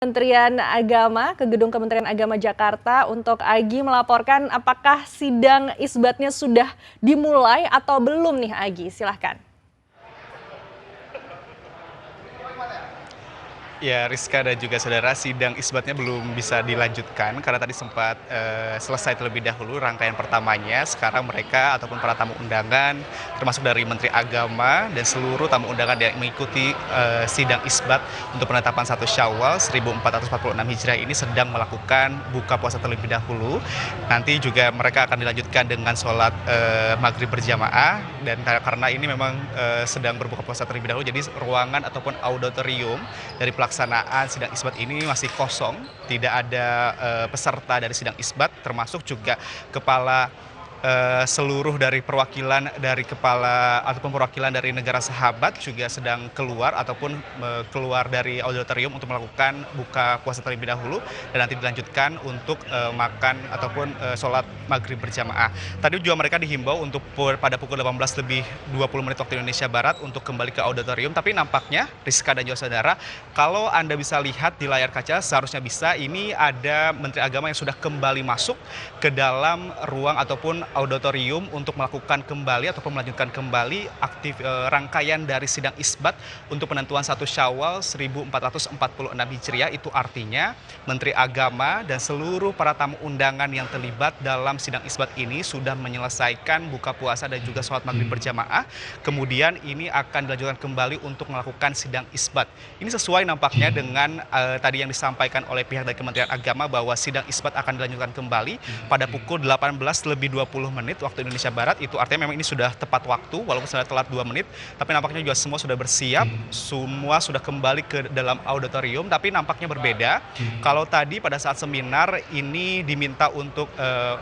Kementerian Agama ke Gedung Kementerian Agama Jakarta untuk Agi melaporkan apakah sidang isbatnya sudah dimulai atau belum nih Agi, silahkan. Ya, Rizka dan juga saudara, sidang isbatnya belum bisa dilanjutkan karena tadi sempat selesai terlebih dahulu rangkaian pertamanya. Sekarang mereka ataupun para tamu undangan, termasuk dari Menteri Agama dan seluruh tamu undangan yang mengikuti sidang isbat untuk penetapan 1 Syawal 1446 Hijriah ini sedang melakukan buka puasa terlebih dahulu. Nanti juga mereka akan dilanjutkan dengan sholat maghrib berjamaah, dan karena ini memang sedang berbuka puasa terlebih dahulu, jadi ruangan ataupun auditorium dari pelaksanaan sidang isbat ini masih kosong, tidak ada peserta dari sidang isbat, termasuk juga kepala seluruh dari perwakilan dari kepala ataupun perwakilan dari negara sahabat juga sedang keluar ataupun keluar dari auditorium untuk melakukan buka puasa terlebih dahulu, dan nanti dilanjutkan untuk makan ataupun sholat maghrib berjamaah. Tadi juga mereka dihimbau untuk pada pukul 18:20 waktu Indonesia Barat untuk kembali ke auditorium, tapi nampaknya Rizka dan juga saudara, kalau Anda bisa lihat di layar kaca, seharusnya bisa, ini ada Menteri Agama yang sudah kembali masuk ke dalam ruang ataupun auditorium untuk melakukan kembali ataupun melanjutkan kembali rangkaian dari sidang isbat untuk penentuan 1 Syawal 1446 Hijriah. Itu artinya Menteri Agama dan seluruh para tamu undangan yang terlibat dalam sidang isbat ini sudah menyelesaikan buka puasa dan juga sholat maghrib berjamaah. Kemudian ini akan dilanjutkan kembali untuk melakukan sidang isbat. Ini sesuai nampaknya dengan tadi yang disampaikan oleh pihak dari Kementerian Agama bahwa sidang isbat akan dilanjutkan kembali pada pukul 18:20 waktu Indonesia Barat. Itu artinya memang ini sudah tepat waktu, walaupun sudah telat 2 menit, tapi nampaknya juga semua sudah bersiap, semua sudah kembali ke dalam auditorium. Tapi nampaknya berbeda. Kalau tadi pada saat seminar ini diminta untuk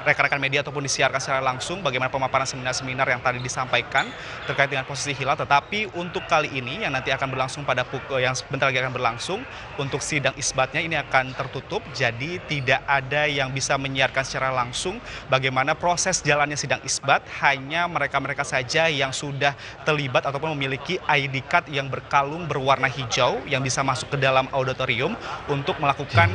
rekan-rekan media ataupun disiarkan secara langsung bagaimana pemaparan seminar-seminar yang tadi disampaikan terkait dengan posisi hilal, tetapi untuk kali ini yang nanti akan berlangsung pada pukul yang sebentar lagi akan berlangsung untuk sidang isbatnya ini akan tertutup, jadi tidak ada yang bisa menyiarkan secara langsung bagaimana proses jalannya sidang isbat. Hanya mereka-mereka saja yang sudah terlibat ataupun memiliki ID card yang berkalung berwarna hijau yang bisa masuk ke dalam auditorium untuk melakukan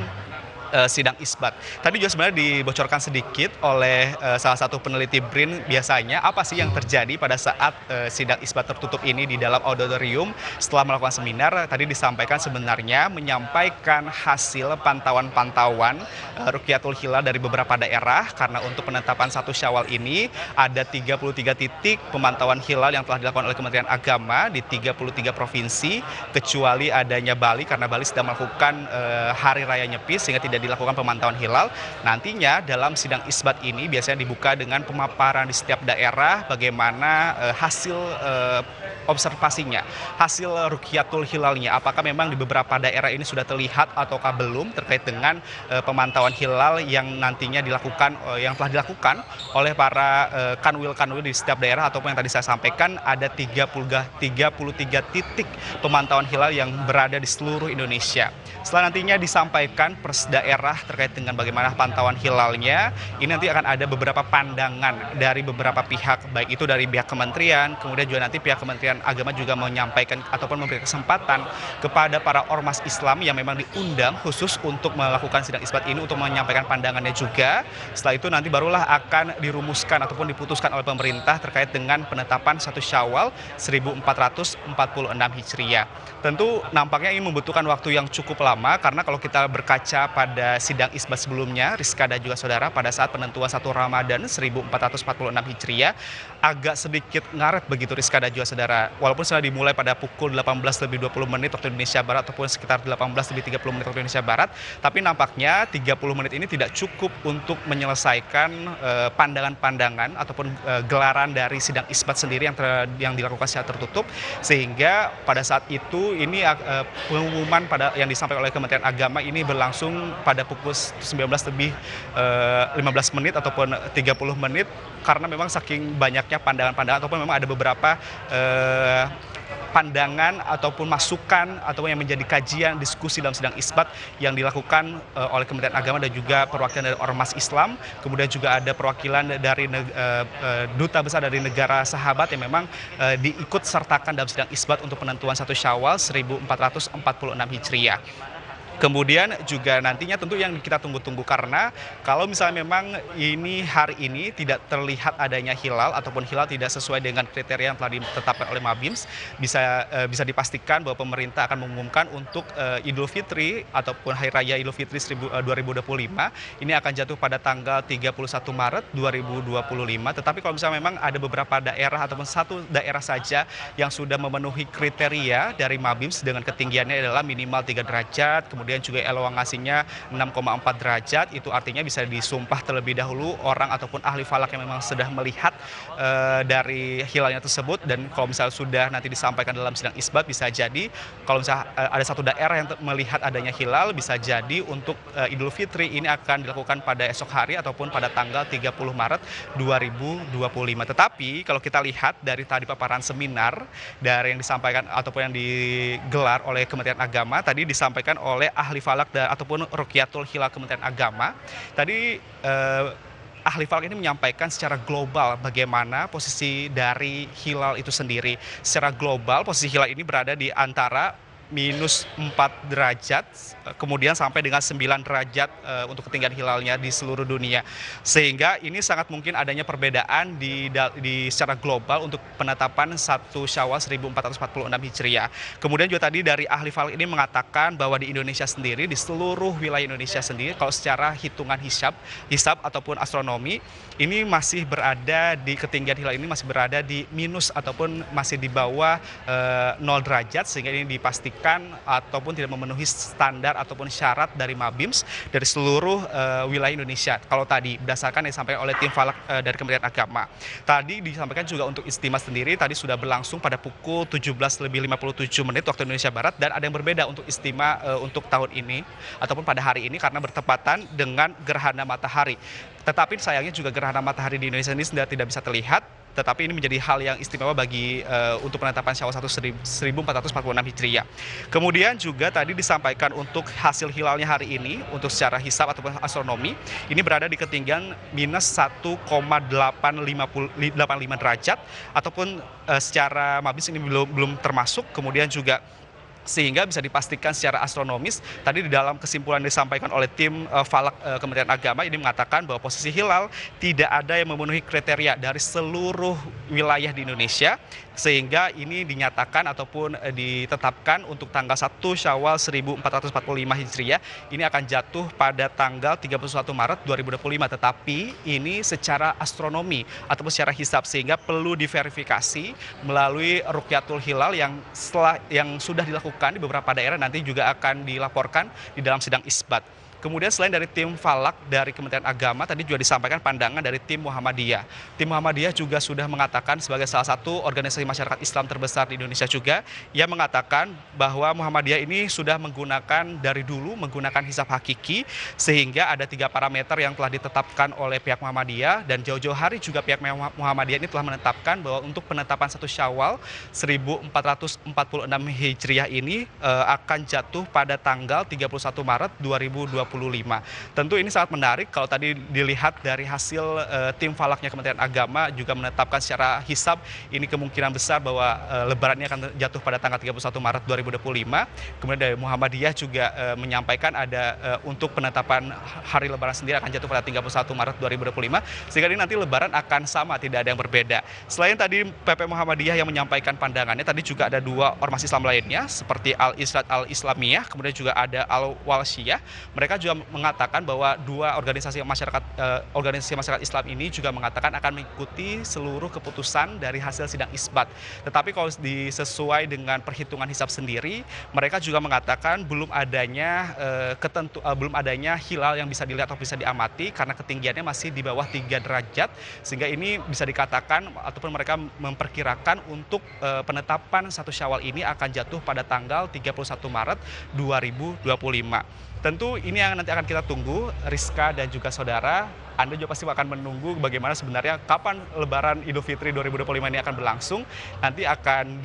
sidang isbat. Tadi juga sebenarnya dibocorkan sedikit oleh salah satu peneliti BRIN, biasanya apa sih yang terjadi pada saat sidang isbat tertutup ini di dalam auditorium setelah melakukan seminar. Tadi disampaikan sebenarnya menyampaikan hasil pantauan-pantauan Rukyatul Hilal dari beberapa daerah, karena untuk penetapan 1 Syawal ini ada 33 titik pemantauan hilal yang telah dilakukan oleh Kementerian Agama di 33 provinsi, kecuali adanya Bali karena Bali sedang melakukan hari raya Nyepi sehingga tidak dilakukan pemantauan hilal. Nantinya dalam sidang isbat ini biasanya dibuka dengan pemaparan di setiap daerah bagaimana hasil observasinya, hasil Rukyatul Hilalnya, apakah memang di beberapa daerah ini sudah terlihat ataukah belum terkait dengan pemantauan hilal yang nantinya dilakukan, yang telah dilakukan oleh para kanwil-kanwil di setiap daerah, ataupun yang tadi saya sampaikan ada 33 titik pemantauan hilal yang berada di seluruh Indonesia. Setelah nantinya disampaikan per daerah terkait dengan bagaimana pantauan hilalnya, ini nanti akan ada beberapa pandangan dari beberapa pihak, baik itu dari pihak kementerian, kemudian juga nanti pihak Kementerian Agama juga menyampaikan ataupun memberi kesempatan kepada para ormas Islam yang memang diundang khusus untuk melakukan sidang isbat ini untuk menyampaikan pandangannya juga. Setelah itu nanti barulah akan dirumuskan ataupun diputuskan oleh pemerintah terkait dengan penetapan 1 Syawal 1446 Hijriah. Tentu nampaknya ini membutuhkan waktu yang cukup lama, karena kalau kita berkaca pada sidang isbat sebelumnya, Rizka dan juga saudara, pada saat penentuan 1 Ramadan 1446 Hijriah agak sedikit ngaret begitu Rizka dan juga saudara. Walaupun sudah dimulai pada pukul 18:20 waktu Indonesia Barat ataupun sekitar 18:30 waktu Indonesia Barat, tapi nampaknya 30 menit ini tidak cukup untuk menyelesaikan pandangan-pandangan ataupun gelaran dari sidang isbat sendiri yang dilakukan secara tertutup, sehingga pada saat itu ini pengumuman yang disampaikan oleh Kementerian Agama ini berlangsung pada pukul 19:15 ataupun 30 menit, karena memang saking banyaknya pandangan-pandangan ataupun memang ada beberapa pandangan ataupun masukan ataupun yang menjadi kajian diskusi dalam sidang isbat yang dilakukan oleh Kementerian Agama dan juga perwakilan dari ormas Islam. Kemudian juga ada perwakilan dari duta besar dari negara sahabat yang memang diikut sertakan dalam sidang isbat untuk penentuan 1 Syawal 1446 Hijriah. Kemudian juga nantinya tentu yang kita tunggu-tunggu karena kalau misalnya memang ini hari ini tidak terlihat adanya hilal ataupun hilal tidak sesuai dengan kriteria yang telah ditetapkan oleh Mabims, bisa dipastikan bahwa pemerintah akan mengumumkan untuk Idul Fitri ataupun Hari Raya Idul Fitri 2025 ini akan jatuh pada tanggal 31 Maret 2025. Tetapi kalau misalnya memang ada beberapa daerah ataupun satu daerah saja yang sudah memenuhi kriteria dari Mabims dengan ketinggiannya adalah minimal 3 derajat, kemudian juga elongasinya 6,4 derajat, itu artinya bisa disumpah terlebih dahulu orang ataupun ahli falak yang memang sudah melihat dari hilalnya tersebut. Dan kalau misalnya sudah nanti disampaikan dalam sidang isbat, bisa jadi kalau misalnya ada satu daerah yang melihat adanya hilal, bisa jadi untuk Idul Fitri ini akan dilakukan pada esok hari ataupun pada tanggal 30 Maret 2025. Tetapi kalau kita lihat dari tadi paparan seminar dari yang disampaikan ataupun yang digelar oleh Kementerian Agama, tadi disampaikan oleh ahli falak ataupun Rukyatul Hilal Kementerian Agama. Tadi ahli falak ini menyampaikan secara global bagaimana posisi dari hilal itu sendiri. Secara global posisi hilal ini berada di antara -4 derajat, kemudian sampai dengan 9 derajat untuk ketinggian hilalnya di seluruh dunia. Sehingga ini sangat mungkin adanya perbedaan di secara global untuk penetapan 1 Syawal 1446 Hijriah. Kemudian juga tadi dari ahli falak ini mengatakan bahwa di Indonesia sendiri, di seluruh wilayah Indonesia sendiri, kalau secara hitungan hisab ataupun astronomi, ini masih berada di ketinggian hilal ini masih berada di minus ataupun masih di bawah 0 derajat, sehingga ini dipastikan ataupun tidak memenuhi standar ataupun syarat dari Mabims dari seluruh wilayah Indonesia. Kalau tadi berdasarkan yang disampaikan oleh tim falak dari Kementerian Agama. Tadi disampaikan juga untuk istimewa sendiri tadi sudah berlangsung pada pukul 17:57 waktu Indonesia Barat, dan ada yang berbeda untuk istimewa untuk tahun ini ataupun pada hari ini karena bertepatan dengan gerhana matahari. Tetapi sayangnya juga gerhana matahari di Indonesia ini tidak bisa terlihat. Tetapi ini menjadi hal yang istimewa bagi untuk penetapan Syawal 1446 Hijriah. Kemudian juga tadi disampaikan untuk hasil hilalnya hari ini untuk secara hisab ataupun astronomi ini berada di ketinggian -1,855 derajat ataupun secara Mabis ini belum termasuk. Kemudian juga sehingga bisa dipastikan secara astronomis tadi di dalam kesimpulan disampaikan oleh tim falak Kementerian Agama ini mengatakan bahwa posisi hilal tidak ada yang memenuhi kriteria dari seluruh wilayah di Indonesia, sehingga ini dinyatakan ataupun ditetapkan untuk tanggal 1 Syawal 1445 Hijriah ini akan jatuh pada tanggal 31 Maret 2025. Tetapi ini secara astronomi ataupun secara hisab, sehingga perlu diverifikasi melalui Rukyatul Hilal yang sudah dilakukan di beberapa daerah, nanti juga akan dilaporkan di dalam sidang isbat. Kemudian selain dari tim falak dari Kementerian Agama, tadi juga disampaikan pandangan dari tim Muhammadiyah. Tim Muhammadiyah juga sudah mengatakan sebagai salah satu organisasi masyarakat Islam terbesar di Indonesia juga, ia mengatakan bahwa Muhammadiyah ini sudah dari dulu menggunakan hisab hakiki, sehingga ada 3 parameter yang telah ditetapkan oleh pihak Muhammadiyah, dan jauh-jauh hari juga pihak Muhammadiyah ini telah menetapkan bahwa untuk penetapan 1 Syawal 1446 Hijriah ini akan jatuh pada tanggal 31 Maret 2025. Tentu ini sangat menarik kalau tadi dilihat dari hasil tim falaknya Kementerian Agama juga menetapkan secara hisab ini kemungkinan besar bahwa lebarannya akan jatuh pada tanggal 31 Maret 2025. Kemudian dari Muhammadiyah juga menyampaikan ada untuk penetapan hari lebaran sendiri akan jatuh pada 31 Maret 2025, sehingga ini nanti lebaran akan sama, tidak ada yang berbeda. Selain tadi PP Muhammadiyah yang menyampaikan pandangannya, tadi juga ada 2 ormas Islam lainnya seperti Al-Irsyad Al-Islamiyah, kemudian juga ada Al-Walsiyah. Mereka juga mengatakan bahwa 2 organisasi masyarakat Islam ini juga mengatakan akan mengikuti seluruh keputusan dari hasil sidang isbat. Tetapi kalau sesuai dengan perhitungan hisab sendiri, mereka juga mengatakan belum adanya hilal yang bisa dilihat atau bisa diamati karena ketinggiannya masih di bawah 3 derajat, sehingga ini bisa dikatakan ataupun mereka memperkirakan untuk penetapan 1 Syawal ini akan jatuh pada tanggal 31 Maret 2025. Tentu ini yang nanti akan kita tunggu, Rizka dan juga saudara. Anda juga pasti akan menunggu bagaimana sebenarnya kapan Lebaran Idul Fitri 2025 ini akan berlangsung. Nanti akan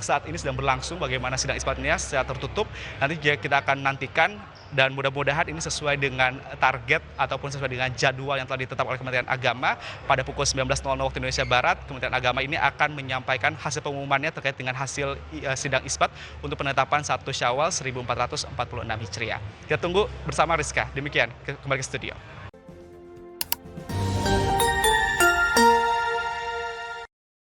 saat ini sedang berlangsung bagaimana sidang isbatnya secara tertutup. Nanti kita akan nantikan dan mudah-mudahan ini sesuai dengan target ataupun sesuai dengan jadwal yang telah ditetapkan oleh Kementerian Agama. Pada pukul 19.00 waktu Indonesia Barat, Kementerian Agama ini akan menyampaikan hasil pengumumannya terkait dengan hasil sidang isbat untuk penetapan 1 Syawal 1446 Hijriah. Kita tunggu bersama Rizka. Demikian, kembali ke studio.